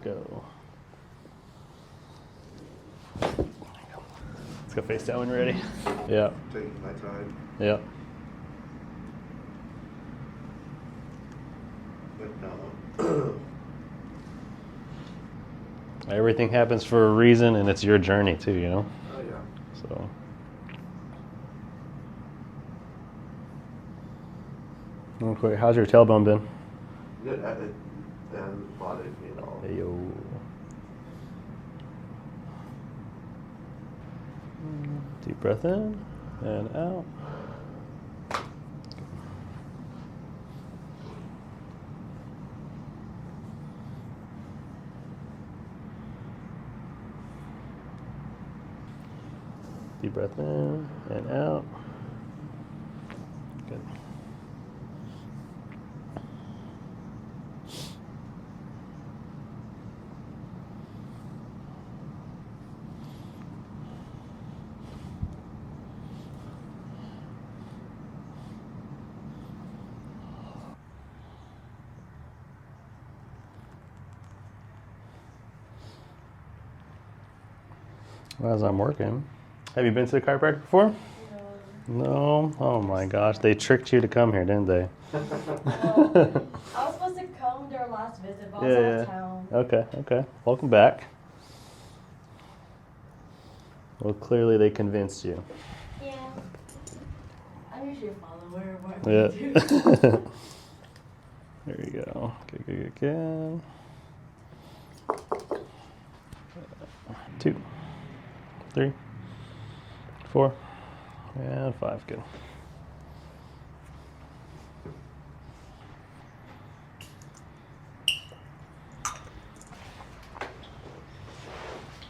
go. Let's go face down when you're ready. Yeah. Taking my time. Yeah. But no. Everything happens for a reason, and it's your journey too, you know? Oh, yeah. So. Real quick, how's your tailbone been? Good. It hasn't bothered me at all. Hey, yo. Deep breath in and out. Deep breath in and out. Good. As I'm working. Have you been to the chiropractor before? No. Oh my gosh, they tricked you to come here, didn't they? Well, I was supposed to come their last visit, but I was out of town. Okay. Welcome back. Well, clearly they convinced you. Yeah. I'm usually a follower. What Yeah. do. There you go. Good. 2, 3, 4, and 5. Good.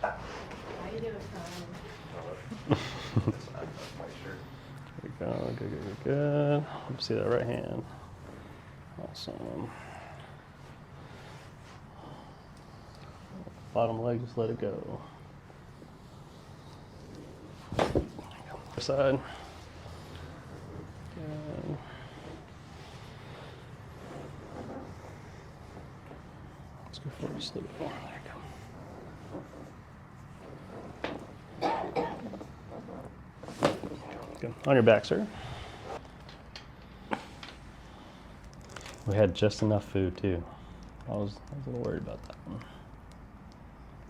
How you doing, Tom? There we go. Good. Let me see that right hand. Awesome. Bottom leg, just let it go. Other side. Good. Let's go forward just a little bit more. There you go. Good. On your back, sir. We had just enough food too. I was a little worried about that one.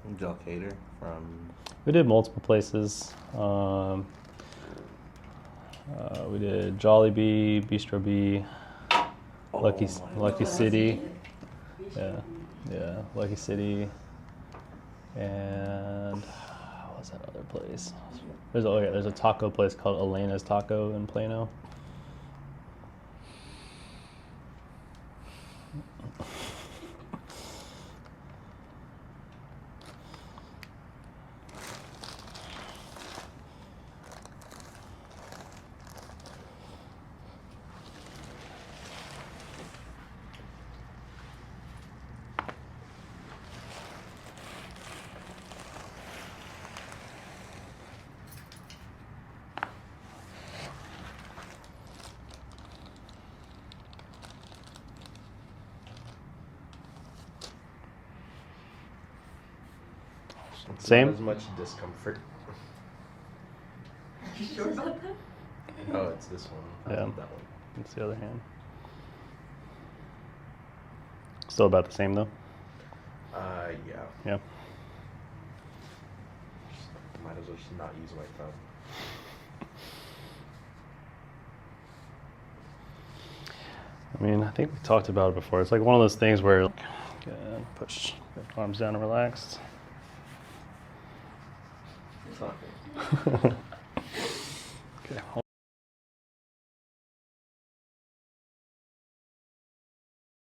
Did y'all cater from? We did multiple places. We did Jollibee, Bistro B, Lucky City. Yeah, Lucky City. And what was that other place? There's a taco place called Elena's Taco in Plano. Same? Not as much discomfort. You sure about that? Oh, it's this one. Yeah. That one. It's the other hand. Still about the same though? Yeah. Yeah. Might as well just not use my thumb. I mean, I think we talked about it before. It's like one of those things where push arms down and relaxed. It's not good. Okay.